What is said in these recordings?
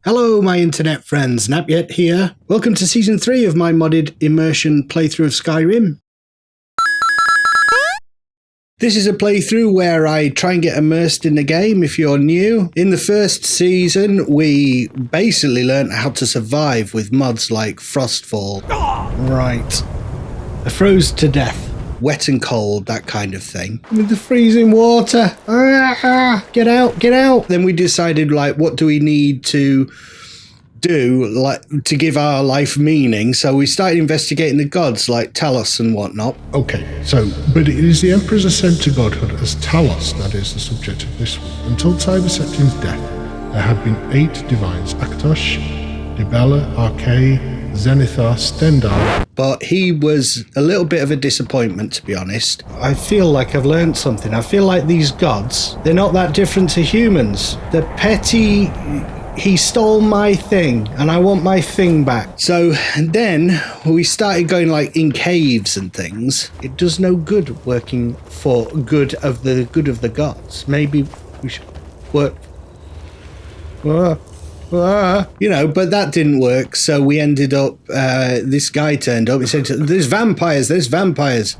Hello my internet friends, Napyet here. Welcome to Season 3 of my modded immersion playthrough of Skyrim. This is a playthrough where I try and get immersed in the game if you're new. In the first season, we basically learned how to survive with mods like Frostfall. Right. I froze to death. Wet and cold, that kind of thing. With the freezing water. Get out, get out. Then we decided, like, what do we need to do, like, to give our life meaning? So we started investigating the gods, like Talos and whatnot. Okay, so, but it is the Emperor's ascent to godhood as Talos that is the subject of this one. Until Cyberseptine's death, there had been 8 divines: Aktosh, Dibella, Archay, Zenithar, Stendar. But he was a little bit of a disappointment, to be honest. I feel like I've learned something. I feel like these gods, they're not that different to humans. They're petty. He stole my thing, and I want my thing back. So then we started going like in caves and things. It does no good working for good of the gods. Maybe we should work. You know, but that didn't work, so we ended up, this guy turned up, he said, there's vampires.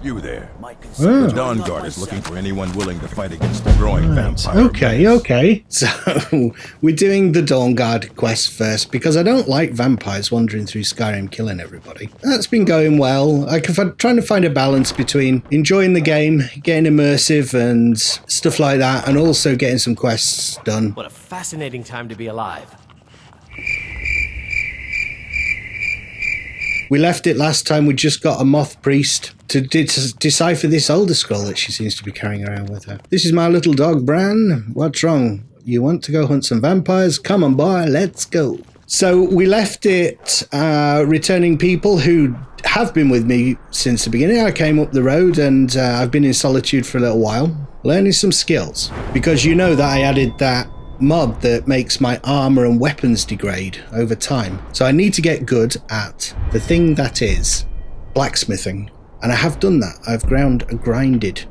You there. The Dawn Guard is looking for anyone willing to fight against the growing vampire. Okay. So, we're doing the Dawn Guard quest first, because I don't like vampires wandering through Skyrim killing everybody. That's been going well. I'm trying to find a balance between enjoying the game, getting immersive and stuff like that, and also getting some quests done. What a fascinating time to be alive. We left it last time, we just got a moth priest to decipher this older scroll that she seems to be carrying around with her. This is my little dog, Bran. What's wrong? You want to go hunt some vampires? Come on, boy, let's go. So we left it returning people who have been with me since the beginning. I came up the road and I've been in solitude for a little while, learning some skills. Because you know that I added that mod that makes my armor and weapons degrade over time. So I need to get good at the thing that is blacksmithing. And I have done that. I've grinded.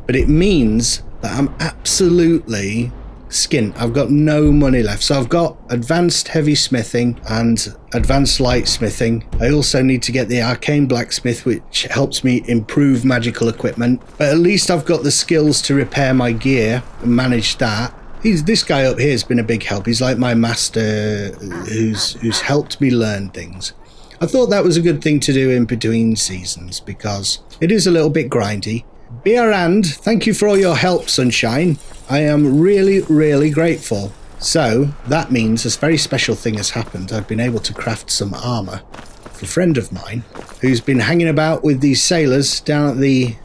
But it means that I'm absolutely skint. I've got no money left. So I've got advanced heavy smithing and advanced light smithing. I also need to get the arcane blacksmith, which helps me improve magical equipment. But at least I've got the skills to repair my gear and manage that. This guy up here has been a big help. He's like my master who's helped me learn things. I thought that was a good thing to do in between seasons because it is a little bit grindy. Beerand, thank you for all your help, Sunshine. I am really, really grateful. So that means a very special thing has happened. I've been able to craft some armor for a friend of mine who's been hanging about with these sailors down at the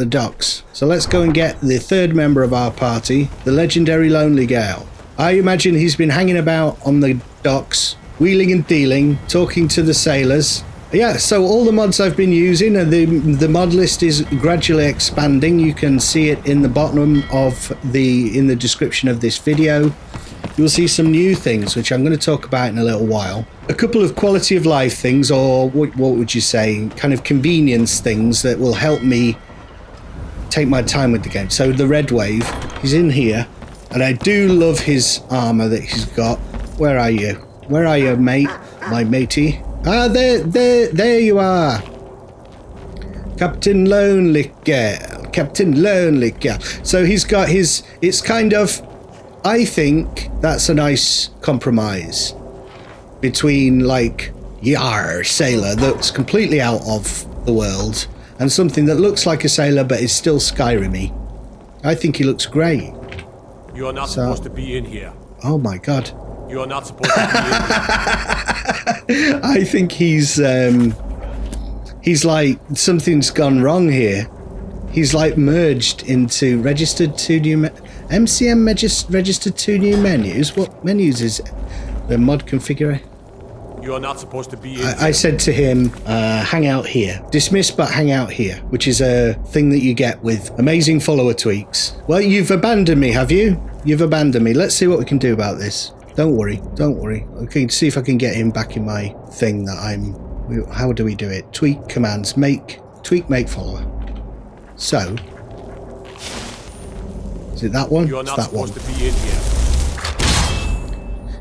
docks. So let's go and get the third member of our party, the legendary Lonely Gale. I imagine he's been hanging about on the docks, wheeling and dealing, talking to the sailors. Yeah, so all the mods I've been using, and the mod list is gradually expanding. You can see it in the bottom of in the description of this video. You'll see some new things, which I'm going to talk about in a little while. A couple of quality of life things, or what would you say, kind of convenience things that will help me take my time with the game. So the Red Wave, he's in here, and I do love his armor that he's got. Where are you? Where are you, mate? My matey. Ah, there you are. Captain Lonely Gale. So he's got his, it's kind of, I think that's a nice compromise between like Yar sailor that's completely out of the world and something that looks like a sailor but is still Skyrim-y. I think he looks great. You are not supposed to be in here. Oh my god. You are not supposed to be in here. I think he's like, something's gone wrong here. He's like merged into registered 2 new MCM registered 2 new menus. What menus is it? The mod configurator. You are not supposed to be in I said to him, hang out here. Dismiss but hang out here, which is a thing that you get with amazing follower tweaks. Well, you've abandoned me, have you? You've abandoned me. Let's see what we can do about this. Don't worry. Okay, see if I can get him back in my thing that how do we do it? Tweak commands, make follower. So, is it that one? You are not it's that supposed one. to be in here.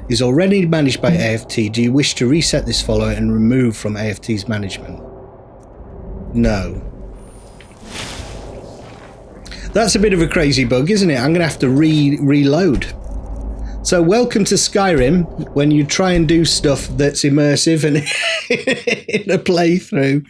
is already managed by AFT. Do you wish to reset this follower and remove from AFT's management? No. That's a bit of a crazy bug, isn't it? I'm going to have to reload. So welcome to Skyrim, when you try and do stuff that's immersive and in a playthrough.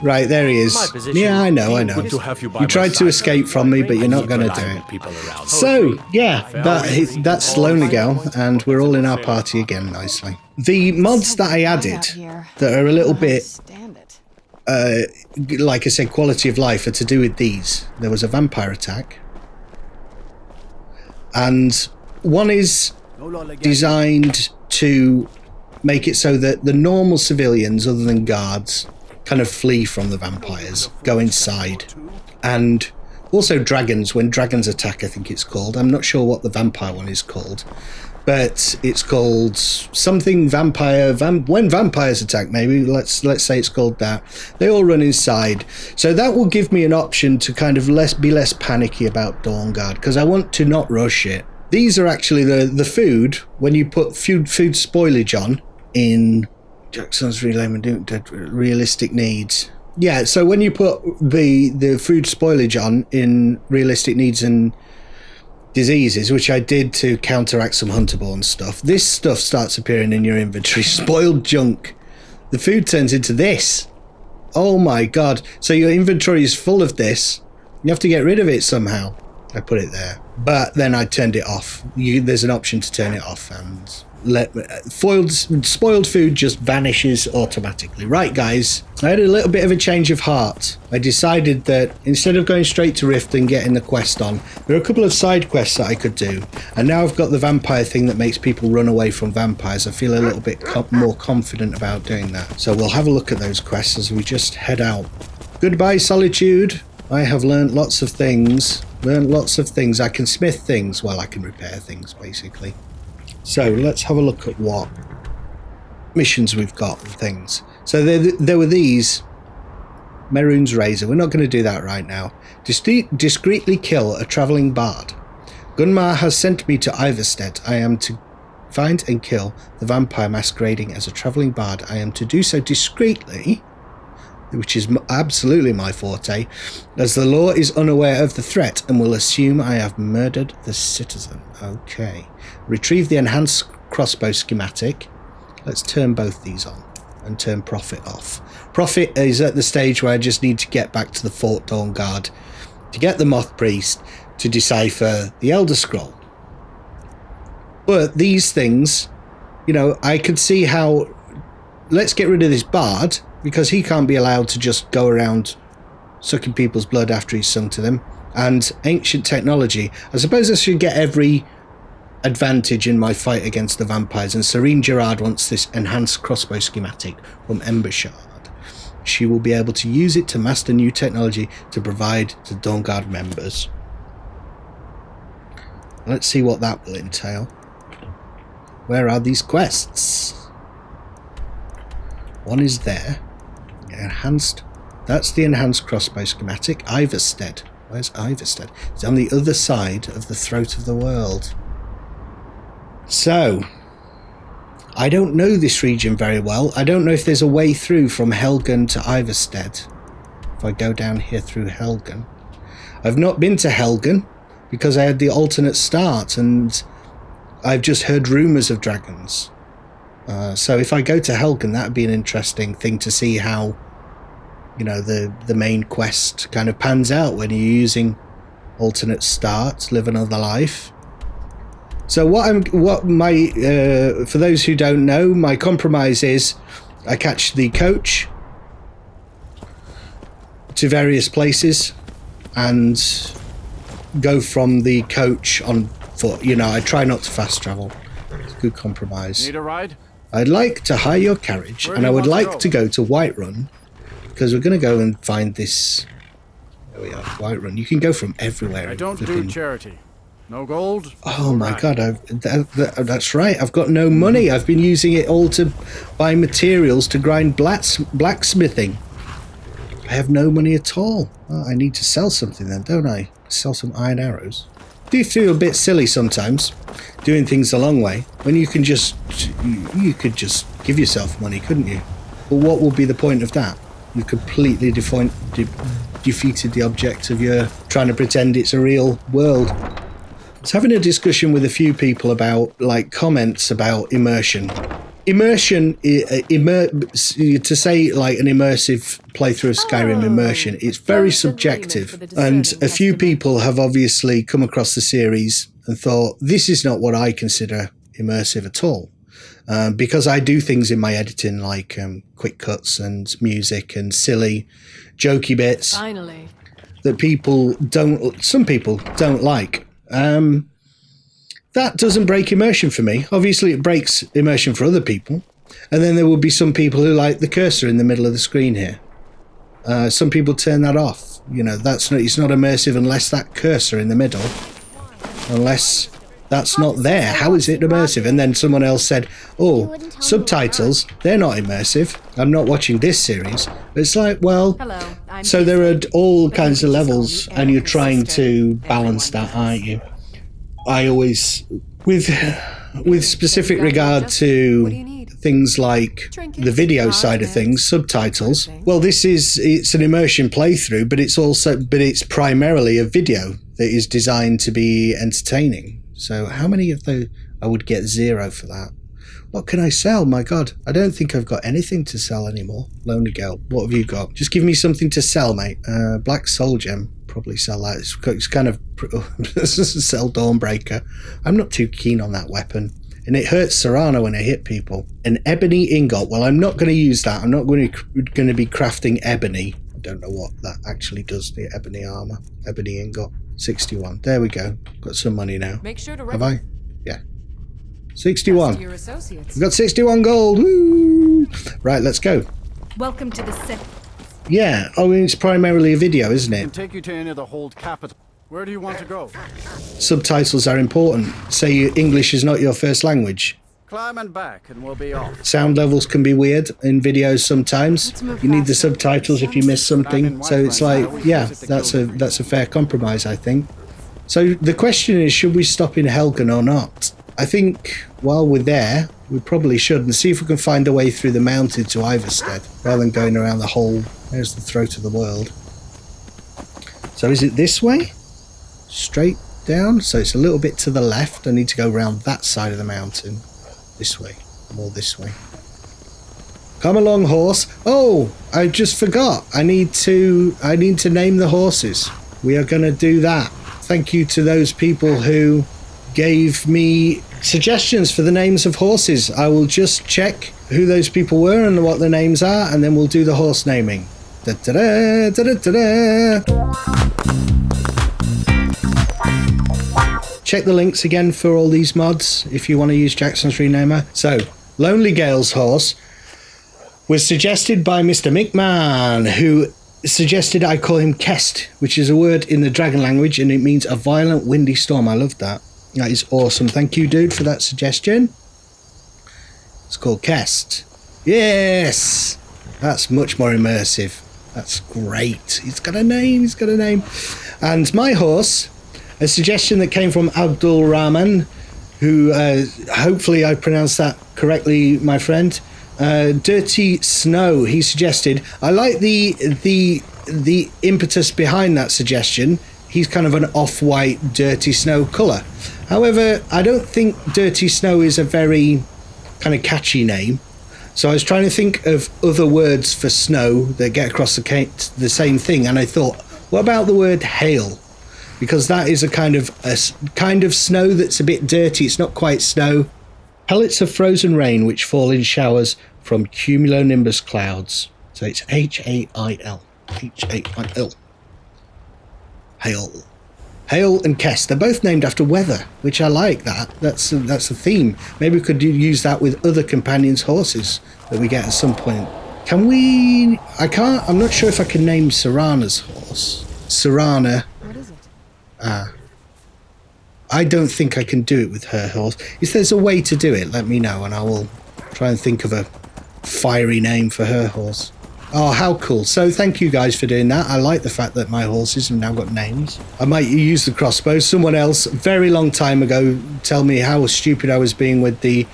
Right, there he is. Yeah, I know. You tried to escape from me, but you're not going to do it. So, yeah, that's Lonagal, and we're all in our party again nicely. The mods that I added that are a little bit, like I said, quality of life, are to do with these. There was a vampire attack. And one is designed to make it so that the normal civilians, other than guards, kind of flee from the vampires, go inside. And also dragons, when dragons attack, I think it's called. I'm not sure what the vampire one is called. But it's called something vampire, when vampires attack, maybe, let's say it's called that. They all run inside. So that will give me an option to kind of be less panicky about Dawnguard, because I want to not rush it. These are actually the food, when you put food spoilage on in Jaxonz Renamer, realistic needs. Yeah, so when you put the food spoilage on in realistic needs and diseases, which I did to counteract some Hunterborn stuff, this stuff starts appearing in your inventory. Spoiled junk. The food turns into this. Oh my god. So your inventory is full of this. You have to get rid of it somehow. I put it there. But then I turned it off. There's an option to turn it off, and spoiled food just vanishes automatically. Right, guys, I had a little bit of a change of heart. I decided that instead of going straight to Rift and getting the quest on, there are a couple of side quests that I could do, and now I've got the vampire thing that makes people run away from vampires. I feel a little bit more confident about doing that, so we'll have a look at those quests as we just head out. Goodbye, solitude. I have learned lots of things. I can smith things. Well, I can repair things, basically. So let's have a look at what missions we've got and things. So there were these. Mehrunes Razor. We're not going to do that right now. Discreetly kill a travelling bard. Gunmar has sent me to Iverstead. I am to find and kill the vampire masquerading as a travelling bard. I am to do so discreetly, which is absolutely my forte, as the law is unaware of the threat and will assume I have murdered the citizen. Okay. Retrieve the enhanced crossbow schematic. Let's turn both these on and turn Prophet off. Prophet is at the stage where I just need to get back to the Fort Dawnguard to get the Moth Priest to decipher the Elder Scroll. But these things, you know, I could see how... Let's get rid of this bard, because he can't be allowed to just go around sucking people's blood after he's sung to them. And ancient technology. I suppose I should get every advantage in my fight against the vampires, and Serene Gerard wants this enhanced crossbow schematic from Embershard. She will be able to use it to master new technology to provide to Dawnguard members. Let's see what that will entail. Where are these quests? One is there. Enhanced. That's the enhanced crossbow schematic. Iverstead. Where's Iverstead? It's on the other side of the throat of the world. So, I don't know this region very well. I don't know if there's a way through from Helgen to Iverstead. If I go down here through Helgen. I've not been to Helgen because I had the alternate start, and I've just heard rumours of dragons. So if I go to Helgen, that would be an interesting thing to see how, you know, the main quest kind of pans out when you're using alternate start, live another life. So for those who don't know, my compromise is I catch the coach to various places and go from the coach on foot. You know, I try not to fast travel. It's a good compromise. Need a ride? I'd like to hire your carriage, and I would like to go to Whiterun, because we're going to go and find this. There we are, Whiterun. You can go from everywhere. I don't do charity. No gold. Oh my god, that's right. I've got no money. I've been using it all to buy materials to grind blacksmithing. I have no money at all. Oh, I need to sell something then, don't I? Sell some iron arrows. do feel a bit silly sometimes doing things the long way when you could just give yourself money, couldn't you? But what would be the point of that? You completely defeated the object of your trying to pretend it's a real world. I was having a discussion with a few people about like comments about immersion. Immersion, to say like an immersive playthrough of Skyrim Immersion, it's very subjective. And a few people have obviously come across the series and thought, this is not what I consider immersive at all. Because I do things in my editing like quick cuts and music and silly, jokey bits that some people don't like. That doesn't break immersion for me. Obviously, it breaks immersion for other people. And then there will be some people who like the cursor in the middle of the screen here. Some people turn that off. You know, it's not immersive unless that cursor in the middle. Unless that's not there. How is it immersive? And then someone else said, oh, subtitles, they're not immersive. I'm not watching this series. It's like, well, so there are all kinds of levels and you're trying to balance that, aren't you? I always, with specific regard to things like the video side of things, subtitles. Well, it's an immersion playthrough, but it's primarily a video that is designed to be entertaining. So how many of those? I would get 0 for that. What can I sell? My God, I don't think I've got anything to sell anymore. Lonely Girl, what have you got? Just give me something to sell, mate. Black Soul Gem. Probably sell that. It's kind of sell Dawnbreaker. I'm not too keen on that weapon, and it hurts Serrano when I hit people. An ebony ingot. Well, I'm not going to use that. I'm not going to be crafting ebony. I don't know what that actually does. The ebony armor, ebony ingot. 61. There we go. Got some money now. Make sure to have I? Yeah. 61. We've got 61 gold. Woo! Right, let's go. Welcome to the set. Yeah, I mean, it's primarily a video, isn't it? Can take you to any of the hold capital. Where do you want to go? Subtitles are important. Say English is not your first language. Climb and back and we'll be off. Sound levels can be weird in videos sometimes. You need the subtitles if you miss something. So it's like, yeah, that's a fair compromise, I think. So the question is, should we stop in Helgen or not? I think while we're there, we probably should, and see if we can find a way through the mountain to Iverstead, rather than going around the whole, there's the throat of the world. So is it this way? Straight down? So it's a little bit to the left. I need to go around that side of the mountain. This way. More this way. Come along, horse. Oh, I just forgot. I need to name the horses. We are going to do that. Thank you to those people who gave me suggestions for the names of horses. I will just check who those people were and what the names are, and then we'll do the horse naming. Da-da-da, da-da-da-da. Check the links again for all these mods if you want to use Jaxonz Renamer. So, Lonely Gale's horse was suggested by Mr. McMahon, who suggested I call him Kest, which is a word in the dragon language, and it means a violent windy storm. I love that. That is awesome. Thank you, dude, for that suggestion. It's called Kest. Yes! That's much more immersive. That's great. He's got a name. He's got a name. And my horse, a suggestion that came from Abdul Rahman, who hopefully I pronounced that correctly, my friend. Dirty Snow, he suggested. I like the impetus behind that suggestion. He's kind of an off-white Dirty Snow colour. However, I don't think Dirty Snow is a very kind of catchy name. So I was trying to think of other words for snow that get across the same thing, and I thought, what about the word hail? Because that is a kind of snow that's a bit dirty. It's not quite snow. Pellets of frozen rain which fall in showers from cumulonimbus clouds. So it's H-A-I-L. H-A-I-L. Hail. Hail and Kest. They're both named after weather, which I like that. That's a theme. Maybe we could use that with other companions' horses that we get at some point. Can we... I'm not sure if I can name Serrana's horse. Serrana. What is it? I don't think I can do it with her horse. If there's a way to do it, let me know and I will try and think of a fiery name for her horse. Oh, how cool. So thank you guys for doing that. I like the fact that my horses have now got names. I might use the crossbow. Someone else, very long time ago, tell me how stupid I was being with the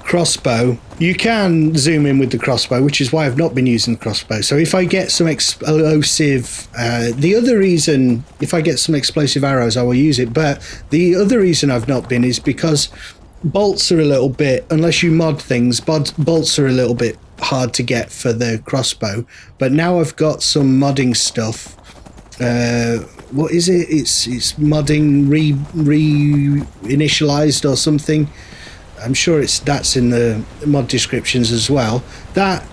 crossbow. You can zoom in with the crossbow, which is why I've not been using the crossbow. So if I get some explosive... the other reason, if I get some explosive arrows, I will use it. But the other reason I've not been is because bolts are a little bit... Unless you mod things, bolts are a little bit hard to get for the crossbow, but now I've got some modding stuff. What is it? It's modding re-initialized or something. I'm sure that's in the mod descriptions as well. That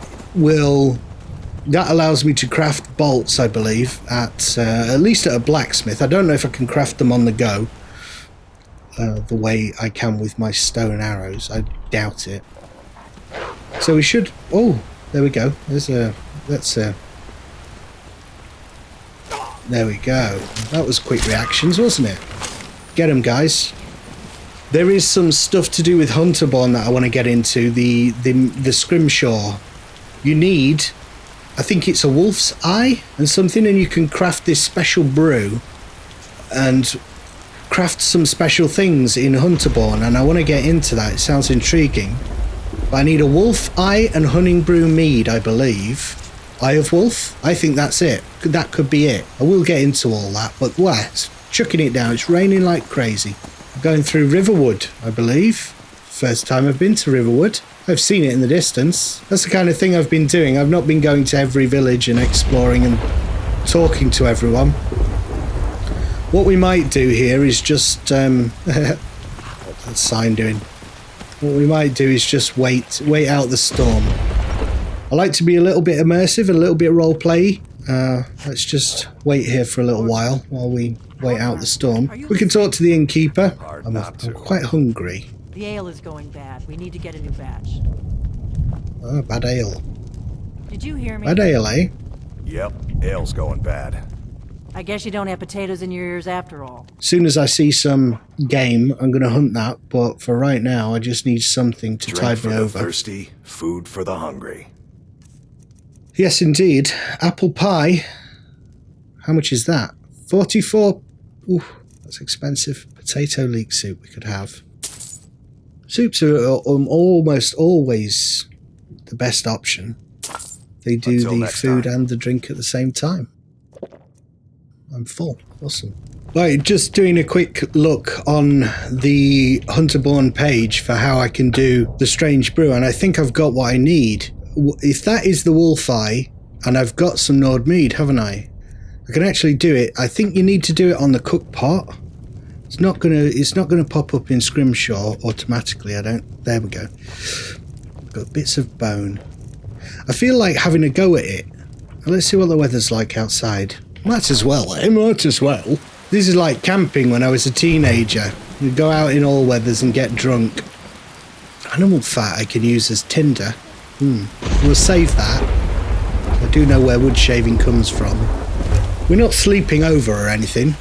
allows me to craft bolts, I believe, at least at a blacksmith. I don't know if I can craft them on the go the way I can with my stone arrows. I doubt it. So we should... Oh, there we go. There we go. That was quick reactions, wasn't it? Get them, guys. There is some stuff to do with Hunterborn that I want to get into. The scrimshaw. You need... I think it's a wolf's eye and something, and you can craft this special brew and craft some special things in Hunterborn, and I want to get into that. It sounds intriguing. I need a wolf eye and hunting brew mead, I believe. Eye of wolf? I think that's it. That could be it. I will get into all that, but it's chucking it down. It's raining like crazy. I'm going through Riverwood, I believe. First time I've been to Riverwood. I've seen it in the distance. That's the kind of thing I've been doing. I've not been going to every village and exploring and talking to everyone. What we might do here is just... what's that sign doing? What we might do is just wait out the storm. I like to be a little bit immersive and a little bit roleplay. Let's just wait here for a little while we wait out the storm. We can talk to the innkeeper. I'm quite hungry. The ale is going bad. We need to get a new batch. Oh, bad ale. Did you hear me? Bad ale, eh? Yep, ale's going bad. I guess you don't have potatoes in your ears after all. As soon as I see some game, I'm going to hunt that. But for right now, I just need something to tide me over. Thirsty, food for the hungry. Yes, indeed. Apple pie. How much is that? 44. Ooh, that's expensive. Potato leek soup we could have. Soups are almost always the best option. They do the food and the drink at the same time. I'm full. Awesome. Right, just doing a quick look on the Hunterborn page for how I can do the strange brew, and I think I've got what I need. If that is the wolf eye, and I've got some Nord mead, haven't I? I can actually do it. I think you need to do it on the cook pot. It's not gonna pop up in Scrimshaw automatically. There we go. Got bits of bone. I feel like having a go at it. Let's see what the weather's like outside. Might as well, eh? Might as well. This is like camping when I was a teenager. We'd go out in all weathers and get drunk. Animal fat I can use as tinder. We'll save that. I do know where wood shaving comes from. We're not sleeping over or anything.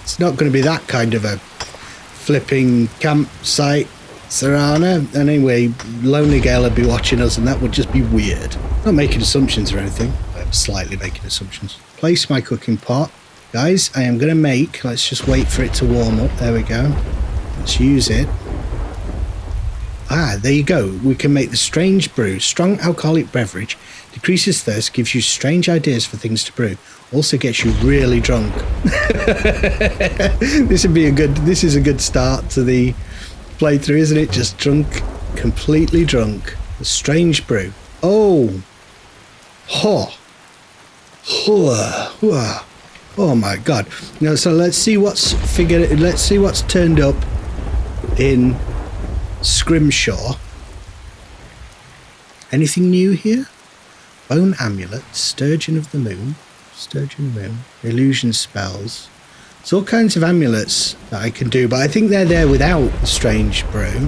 It's not going to be that kind of a flipping campsite, Serana. Anyway, Lonely Gale would be watching us and that would just be weird. Not making assumptions or anything. I'm slightly making assumptions. Place my cooking pot. Guys, I am going to make... Let's just wait for it to warm up. There we go. Let's use it. Ah, there you go. We can make the strange brew. Strong alcoholic beverage. Decreases thirst. Gives you strange ideas for things to brew. Also gets you really drunk. This is a good start to the playthrough, isn't it? Just drunk. Completely drunk. The strange brew. Oh. Oh my god. Now, so let's see what's turned up in Scrimshaw. Anything new here? Bone amulet, Sturgeon of the Moon, illusion spells. There's all kinds of amulets that I can do, but I think they're there without strange brew.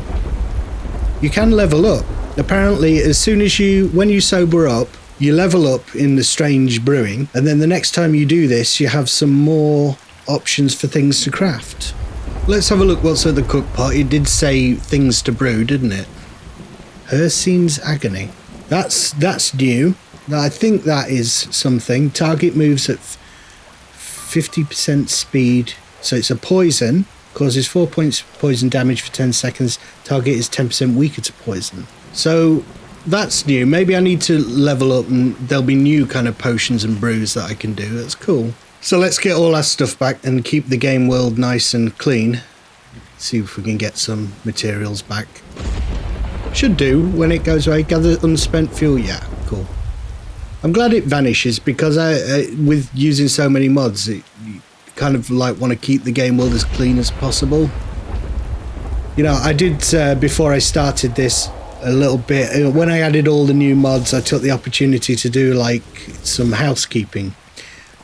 You can level up. Apparently, as soon as when you sober up, you level up in the strange brewing, and then the next time you do this, you have some more options for things to craft. Let's have a look what's at the cook pot. It did say things to brew, didn't it? Hircine's Agony. That's new. I think that is something. Target moves at 50% speed. So it's a poison. Causes 4 points poison damage for 10 seconds. Target is 10% weaker to poison. So that's new. Maybe I need to level up and there'll be new kind of potions and brews that I can do. That's cool. So let's get all our stuff back and keep the game world nice and clean. See if we can get some materials back. Should do when it goes away. Gather unspent fuel. Yeah, cool. I'm glad it vanishes because with using so many mods, you kind of like want to keep the game world as clean as possible. You know, I did before I started this a little bit. When I added all the new mods, I took the opportunity to do like some housekeeping.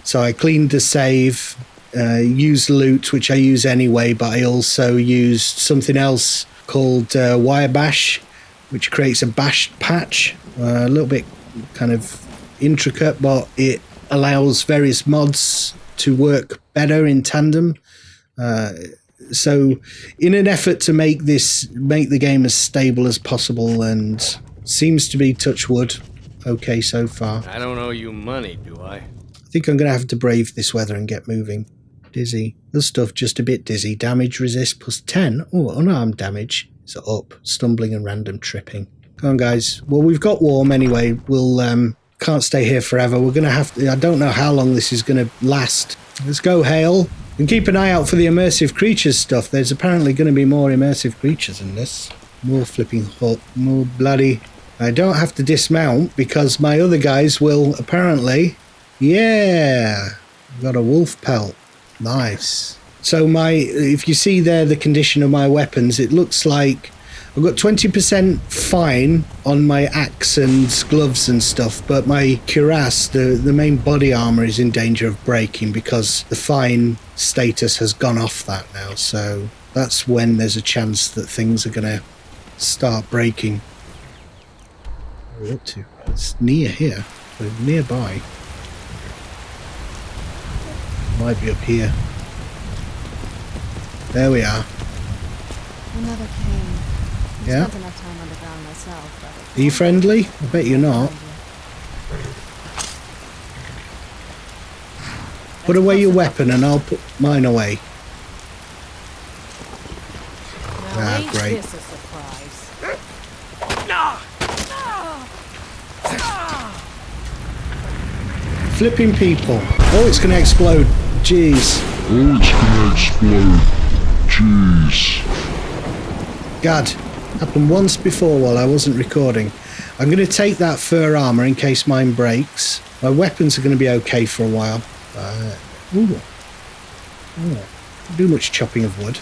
So I cleaned the save, used loot, which I use anyway, but I also used something else called Wire Bash, which creates a bash patch, a little bit kind of intricate, but it allows various mods to work better in tandem. So in an effort to make the game as stable as possible, and seems to be, touch wood, okay so far. I don't owe you money, do I? I think I'm going to have to brave this weather and get moving. Dizzy. Other stuff just a bit dizzy. Damage resist plus 10. Oh, unarmed damage is up. Stumbling and random tripping. Come on, guys. Well, we've got warm anyway. We'll can't stay here forever. We're going to have to... I don't know how long this is going to last. Let's go, Hale. And keep an eye out for the immersive creatures stuff. There's apparently going to be more immersive creatures in this. More flipping hot. More bloody... I don't have to dismount because my other guys will apparently... Yeah, got a wolf pelt. Nice. So if you see there the condition of my weapons, it looks like I've got 20% fine on my axe and gloves and stuff, but my cuirass, the main body armor, is in danger of breaking because the fine status has gone off that now. So that's when there's a chance that things are going to start breaking. What are we up to? It's near here. We're nearby. Might be up here. There we are. Another cave. Yeah. Spent enough time underground myself, but Are you friendly? I bet you're not. Put away your weapon and I'll put mine away. Now, Ah, great. This a surprise. Flipping people. Oh, it's going to explode. Jeez. Oh, it's gonna explode. Jeez. God. Happened once before while I wasn't recording. I'm going to take that fur armor in case mine breaks. My weapons are going to be okay for a while. Ooh. Do much chopping of wood.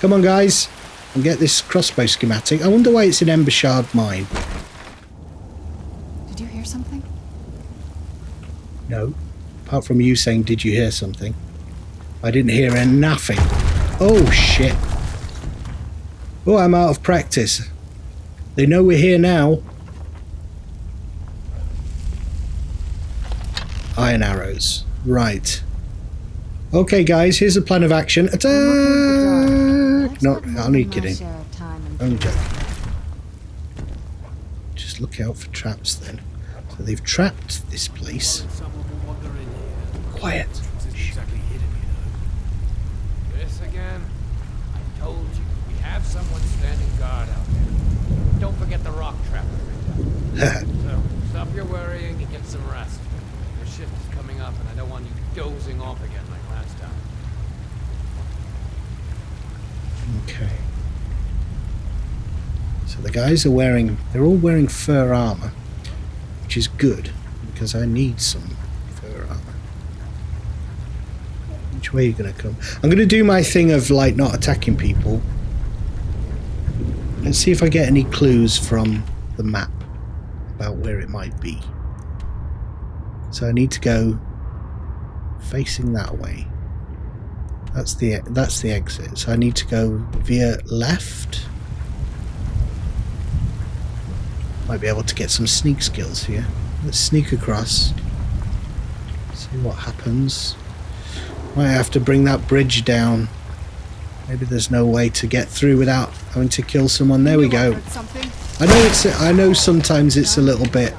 Come on, guys. And get this crossbow schematic. I wonder why it's an Ember Shard mine. Did you hear something? No. Apart from you saying, did you hear something? I didn't hear nothing. Oh, shit. Oh, I'm out of practice. They know we're here now. Iron arrows. Right. Okay, guys, here's the plan of action. Attack! No, I'm only kidding. Only joking. Just look out for traps then. So they've trapped this place. Quiet. This again? I told you, we have someone standing guard out there. Don't forget the rock trap. So, stop your worrying and get some rest. Your shift is coming up and I don't want you dozing off again like last time. Okay. So the guys are they're all wearing fur armor, which is good because I need some fur armor. Which way are you going to come? I'm going to do my thing of like not attacking people. Let's see if I get any clues from the map about where it might be. So I need to go facing that way. That's the exit. So I need to go via left. Might be able to get some sneak skills here. Let's sneak across. See what happens. Might have to bring that bridge down. Maybe there's no way to get through without having to kill someone. There we go. I know sometimes it's a little bit...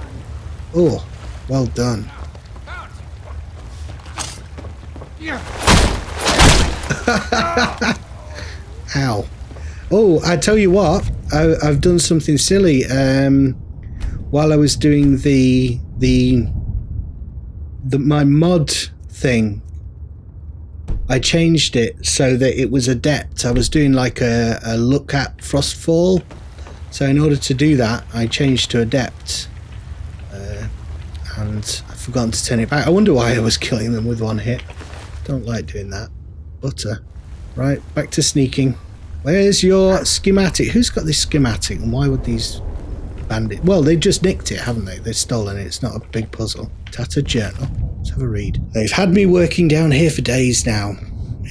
Oh, Well done. Ow. Oh, I tell you what, I've done something silly. While I was doing my mod thing, I changed it so that it was adept. I was doing like a look at Frostfall. So in order to do that, I changed to adept. And I've forgotten to turn it back. I wonder why I was killing them with one hit. Don't like doing that. Butter. Right, back to sneaking. Where's your schematic? Who's got this schematic, and why would these bandits... Well, they just nicked it, haven't they? They've stolen it. It's not a big puzzle. Tattered journal. Let's have a read. They've had me working down here for days now.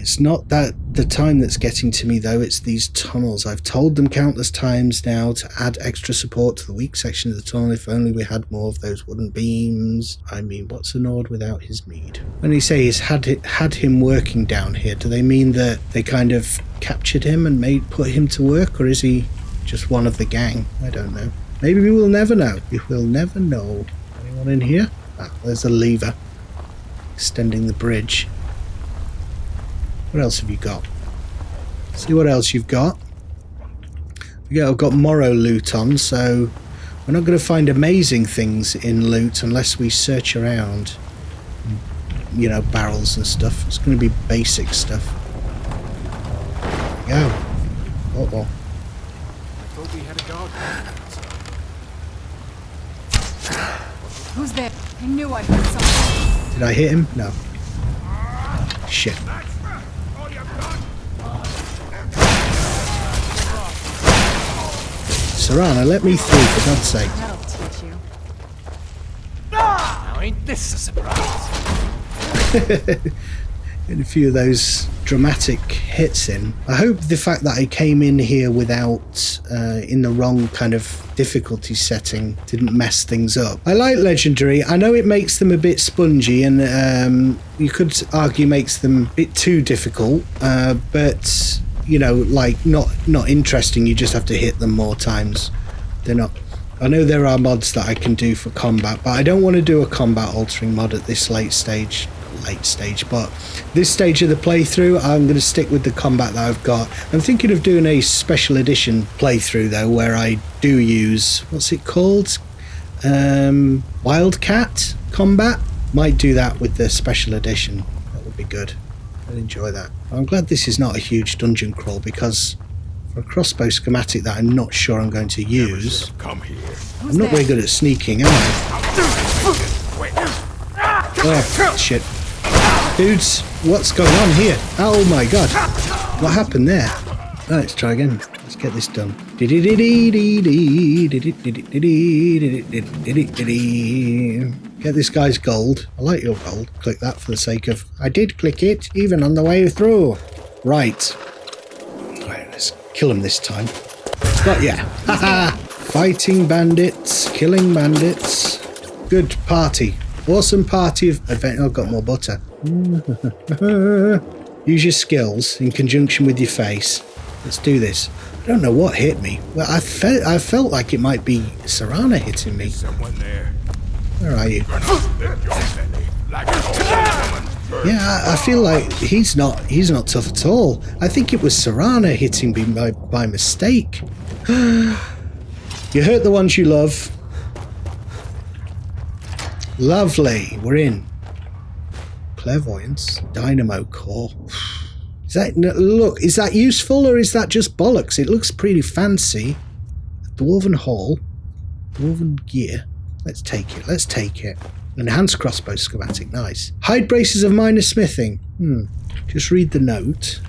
It's not that the time that's getting to me, though. It's these tunnels. I've told them countless times now to add extra support to the weak section of the tunnel. If only we had more of those wooden beams. I mean, what's an Ord without his mead? When they say he's had him working down here, do they mean that they kind of captured him and put him to work, or is he just one of the gang? I don't know. Maybe we will never know. We will never know. Anyone in here? Ah, there's a lever extending the bridge. What else have you got? See what else you've got. Yeah, I've got Morrowloot on, so we're not going to find amazing things in loot unless we search around. You know, barrels and stuff. It's going to be basic stuff. There we go. Uh-oh. I thought we had a dog. Who's there? I knew I heard something. Did I hit him? No. Shit. Serana, let me through, for God's sake. That'll teach you. Now ain't this a surprise? Get a few of those dramatic hits in. I hope the fact that I came in here without, in the wrong kind of difficulty setting, didn't mess things up. I like Legendary. I know it makes them a bit spongy, and you could argue makes them a bit too difficult, but... you know, like not interesting. You just have to hit them more times. They're not. I know there are mods that I can do for combat, but I don't want to do a combat altering mod at this late stage, but this stage of the playthrough, I'm going to stick with the combat that I've got. I'm thinking of doing a special edition playthrough though, where I do use, what's it called? Wildcat combat. Might do that with the special edition. That would be good. I'd enjoy that. I'm glad this is not a huge dungeon crawl, because for a crossbow schematic that I'm not sure I'm going to use, Come here. I'm not very good at sneaking, am I? Oh, shit. Dudes, what's going on here? Oh my god. What happened there? Right, let's try again. Let's get this done. Get this guy's gold. I like your gold. Click that for the sake of... I did click it, even on the way through. Right. Right, let's kill him this time. But yeah. Haha. Fighting bandits. Killing bandits. Good party. Awesome party of adventure. I've got more butter. Use your skills in conjunction with your face. Let's do this. I don't know what hit me. Well, I felt like it might be Serana hitting me. Someone there. Where are you? Like an old woman. Yeah, I feel like he's not tough at all. I think it was Serana hitting me by mistake. You hurt the ones you love. Lovely. We're in. Clairvoyance. Dynamo core. Is that, look, is that useful or is that just bollocks? It looks pretty fancy. Dwarven Hall. Dwarven gear. Let's take it. Let's take it. Enhanced crossbow schematic. Nice. Hide braces of minor smithing. Just read the note.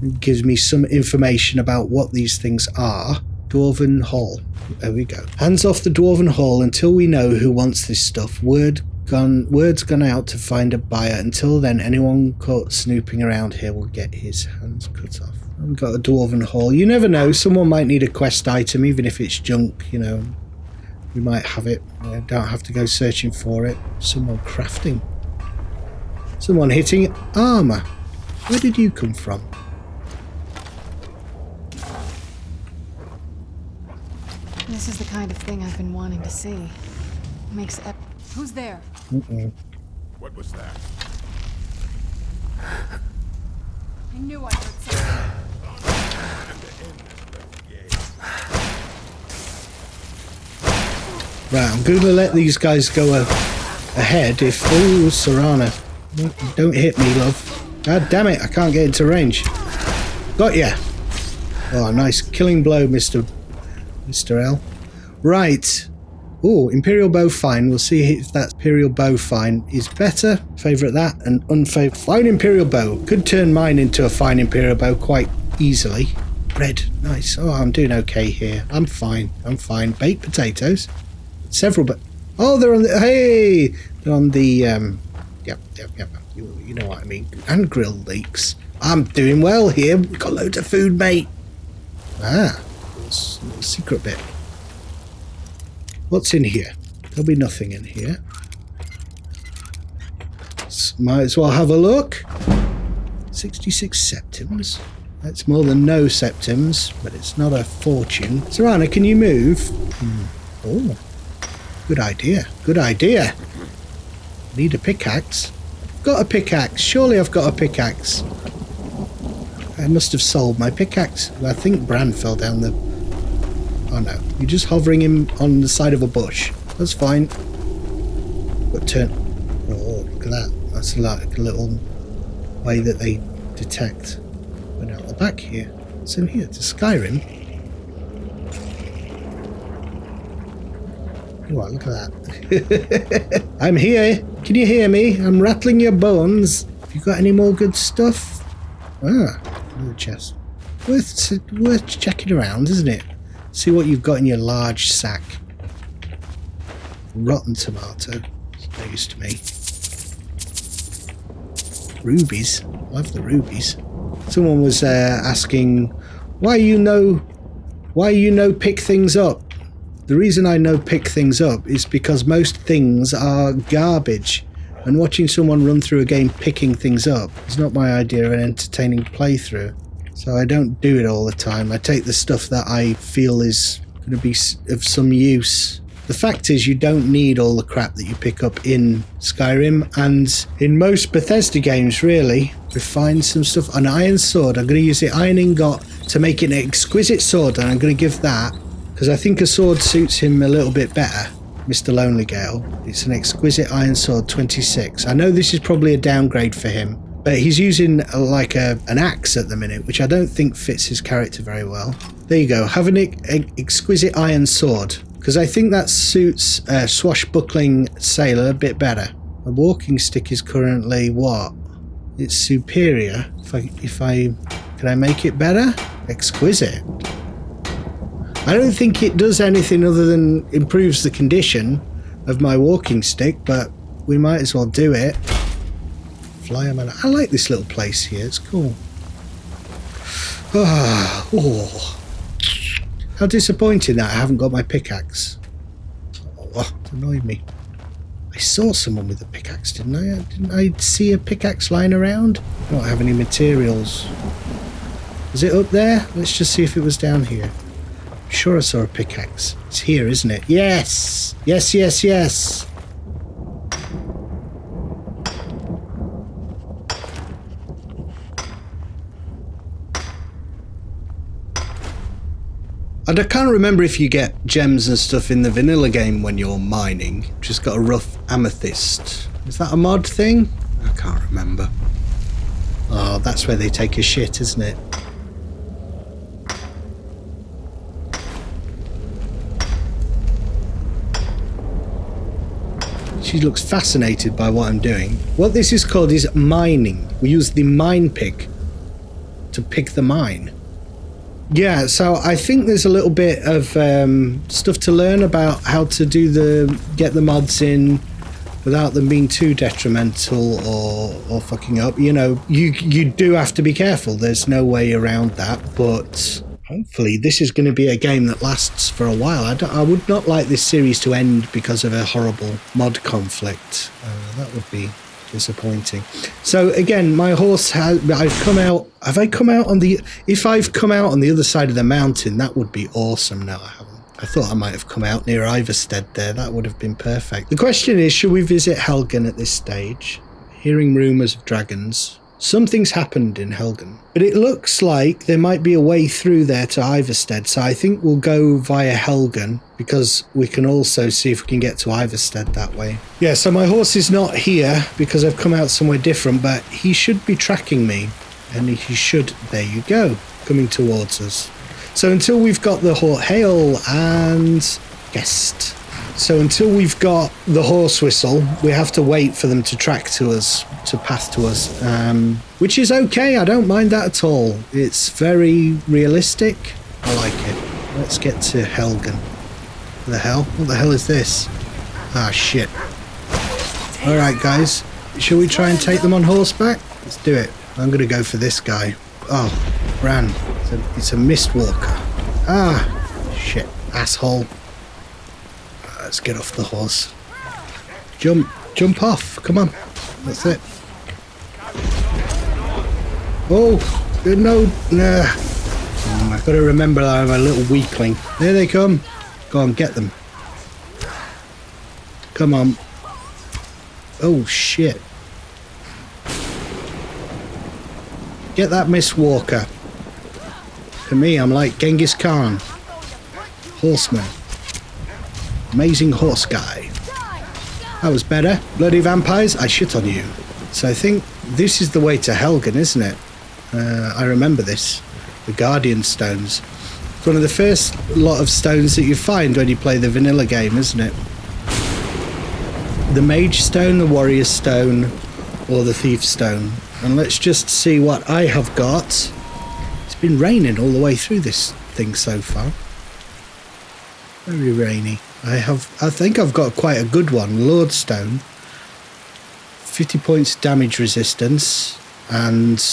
It gives me some information about what these things are. Dwarven Hall. There we go. Hands off the Dwarven Hall until we know who wants this stuff. Word's gone out to find a buyer. Until then, anyone caught snooping around here will get his hands cut off. I've got a Dwarven Hall. You never know. Someone might need a quest item, even if it's junk, you know. We might have it. I don't have to go searching for it. Someone crafting. Someone hitting armor. Where did you come from? This is the kind of thing I've been wanting to see. Makes Who's there? What was that? I knew I heard something. Right, I'm going to let these guys go ahead if... Oh, Serana. Don't hit me, love. God damn it, I can't get into range. Got ya. Oh, nice killing blow, Mr. L. Right. Oh, Imperial Bow Fine. We'll see if that Imperial Bow Fine is better. Favourite that and unfavourite. Fine Imperial Bow. Could turn mine into a Fine Imperial Bow quite easily. Bread. Nice. Oh, I'm doing okay here. I'm fine. I'm fine. Baked potatoes. Several, but... Oh, they're on the... Hey! They're on the... Yep. You know what I mean. And grilled leeks. I'm doing well here. We've got loads of food, mate. Ah. Little secret bit. What's in here? There'll be nothing in here. Might as well have a look. 66 septims. That's more than no septims, but it's not a fortune. Serana, can you move? Oh. Good idea. Good idea. Need a pickaxe. Got a pickaxe. Surely I've got a pickaxe. I must have sold my pickaxe. I think Bran fell down the... Oh no. You're just hovering him on the side of a bush. That's fine. But turn... Oh, look at that. That's like a little way that they detect. Went out the back here. What's in here? To Skyrim. Oh, look at that. I'm here. Can you hear me? I'm rattling your bones. Have you got any more good stuff? Ah, another chest. Worth checking around, isn't it? See what you've got in your large sack. Rotten tomato. It's no use to me. Rubies. Love the rubies. Someone was asking why you know pick things up. The reason I know pick things up is because most things are garbage, and watching someone run through a game picking things up is not my idea of an entertaining playthrough. So I don't do it all the time. I take the stuff that I feel is going to be of some use. The fact is, you don't need all the crap that you pick up in Skyrim, and in most Bethesda games, really. Refine some stuff. An iron sword. I'm going to use the iron ingot to make it an exquisite sword, and I'm going to give that, because I think a sword suits him a little bit better, Mr. Lonely Gale. It's an exquisite iron sword, 26. I know this is probably a downgrade for him, but he's using like an axe at the minute, which I don't think fits his character very well. There you go. Have an exquisite iron sword, because I think that suits a swashbuckling sailor a bit better. A walking stick is currently what? It's superior. Can I make it better? Exquisite. I don't think it does anything other than improves the condition of my walking stick, but we might as well do it. Flyer-man. I like this little place here. It's cool. Oh. How disappointing that I haven't got my pickaxe. Oh, it annoyed me. I saw someone with a pickaxe, didn't I? Didn't I see a pickaxe lying around? I don't have any materials. Is it up there? Let's just see if it was down here. I'm sure I saw a pickaxe. It's here, isn't it? Yes! Yes. And I can't remember if you get gems and stuff in the vanilla game when you're mining. Just got a rough amethyst. Is that a mod thing? I can't remember. Oh, that's where they take a shit, isn't it? She looks fascinated by what I'm doing. What this is called is mining. We use the mine pick to pick the mine. Yeah, so I think there's a little bit of stuff to learn about how to get the mods in without them being too detrimental or fucking up. You know, you do have to be careful. There's no way around that, but hopefully this is going to be a game that lasts for a while. I would not like this series to end because of a horrible mod conflict. That would be disappointing. So again, my horse if I've come out on the other side of the mountain, that would be awesome. No, I haven't. I thought I might have come out near Iverstead there. That would have been perfect. The question is, should we visit Helgen at this stage? Hearing rumours of dragons. Something's happened in Helgen. But it looks like there might be a way through there to Iverstead. So I think we'll go via Helgen, because we can also see if we can get to Iverstead that way. Yeah, so my horse is not here because I've come out somewhere different, but he should be tracking me. And he should, there you go, coming towards us. So until we've got the hail and guest. So until we've got the horse whistle, we have to wait for them to track to us, to pass to us, which is okay. I don't mind that at all. It's very realistic. I like it. Let's get to Helgen. What the hell? What the hell is this? Ah, shit. All right, guys. Shall we try and take them on horseback? Let's do it. I'm going to go for this guy. Oh, Bran. It's a Mistwalker. Ah, shit. Asshole. Let's get off the horse. Jump off. Come on. That's it. Oh, no. Nah. I've got to remember that I'm a little weakling. There they come. Go on, get them. Come on. Oh, shit. Get that Mistwalker. For me, I'm like Genghis Khan. Horseman. Amazing horse guy. That was better. Bloody vampires, I shit on you. So I think this is the way to Helgen, isn't it? I remember this. The Guardian Stones. It's one of the first lot of stones that you find when you play the vanilla game, isn't it? The Mage Stone, the Warrior Stone, or the Thief Stone. And let's just see what I have got. It's been raining all the way through this thing so far. Very rainy. I think I've got quite a good one. Lordstone. 50 points damage resistance. And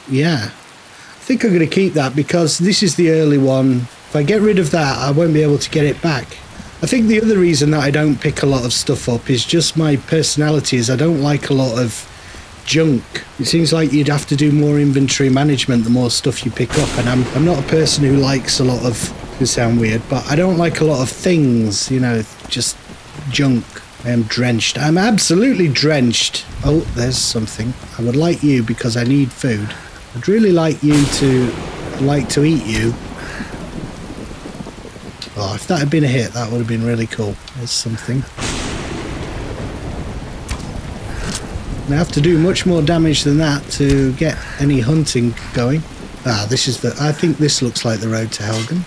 yeah. I think I'm going to keep that because this is the early one. If I get rid of that, I won't be able to get it back. I think the other reason that I don't pick a lot of stuff up is just my personality is I don't like a lot of junk. It seems like you'd have to do more inventory management the more stuff you pick up, and I'm not a person who likes a lot of, it sound weird, but I don't like a lot of things, you know, just junk. I am drenched. I'm absolutely drenched. Oh, there's something. I would like you because I need food. I'd really like you to eat you. Oh, if that had been a hit, that would have been really cool. There's something. I have to do much more damage than that to get any hunting going. Ah, this is I think this looks like the road to Helgen.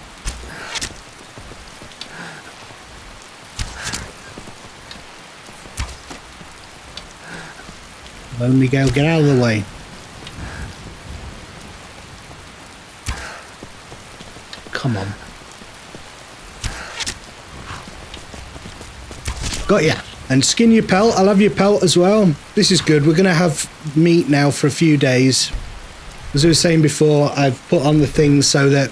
Lonely Gale, get out of the way. Come on. Got ya. And skin your pelt. I'll have your pelt as well. This is good. We're going to have meat now for a few days. As I was saying before, I've put on the things so that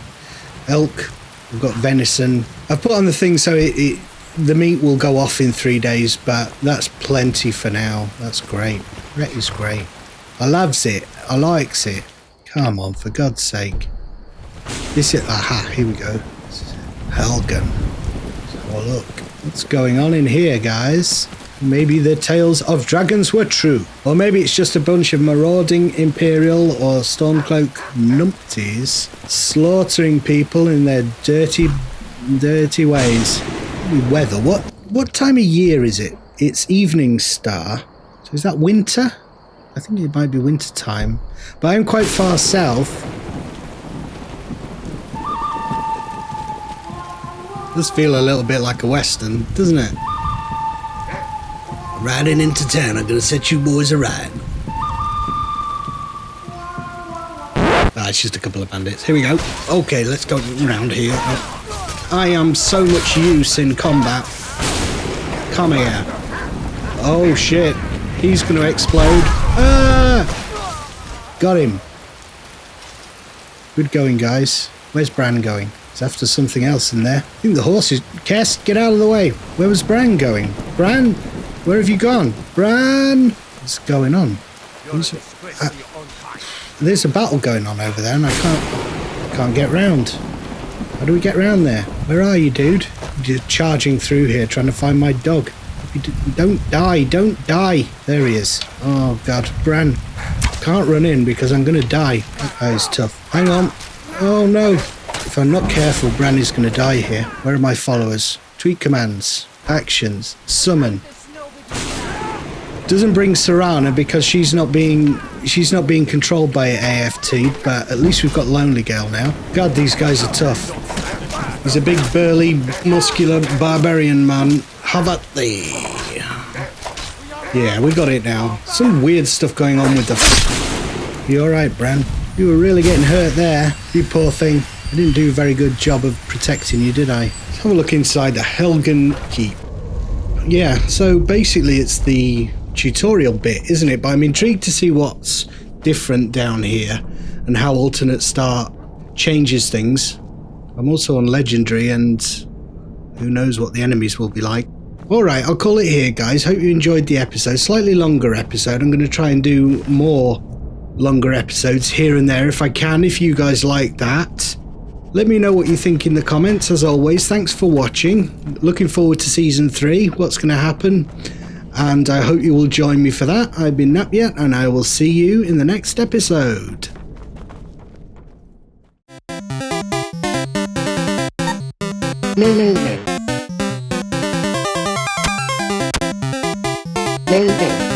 elk, we've got venison. I've put on the thing so the meat will go off in 3 days, but that's plenty for now. That's great. That is great. I loves it. I likes it. Come on, for God's sake. This is, aha, here we go. Helgen. Oh, look. What's going on in here, guys? Maybe the tales of dragons were true. Or maybe it's just a bunch of marauding Imperial or Stormcloak numpties slaughtering people in their dirty ways. Weather. What time of year is it? It's evening star. So is that winter? I think it might be winter time. But I'm quite far south. Does feel a little bit like a western, doesn't it? Riding into town, I'm gonna set you boys a ride. Ah, it's just a couple of bandits. Here we go. Okay, let's go around here. I am so much use in combat. Come here. Oh shit. He's gonna explode. Ah! Got him. Good going, guys. Where's Bran going? He's after something else in there. I think the horse is... Kest, get out of the way. Where was Bran going? Bran? Where have you gone? Bran? What's going on? There's a battle going on over there and I can't get round. How do we get round there? Where are you, dude? charging through here trying to find my dog. Don't die, don't die. There he is. Oh god, Bran. Can't run in because I'm going to die. That guy's tough. Hang on. Oh no. If I'm not careful, Bran is going to die here. Where are my followers? Tweak commands. Actions. Summon. Doesn't bring Serana because she's not being controlled by AFT, but at least we've got Lonely Girl now. God, these guys are tough. He's a big, burly, muscular barbarian man. Have at thee. Yeah, we got it now. Some weird stuff going on with the... You alright, Bran? You were really getting hurt there, you poor thing. I didn't do a very good job of protecting you, did I? Let's have a look inside the Helgen Keep. Yeah, so basically it's the tutorial bit, isn't it? But I'm intrigued to see what's different down here and how alternate start changes things. I'm also on legendary and who knows what the enemies will be like. Alright, I'll call it here, guys. Hope you enjoyed the episode. Slightly longer episode. I'm going to try and do more longer episodes here and there if I can, if you guys like that. Let me know what you think in the comments. As always, thanks for watching. Looking forward to Season 3, what's going to happen. And I hope you will join me for that. I've been Napyet, and I will see you in the next episode. No.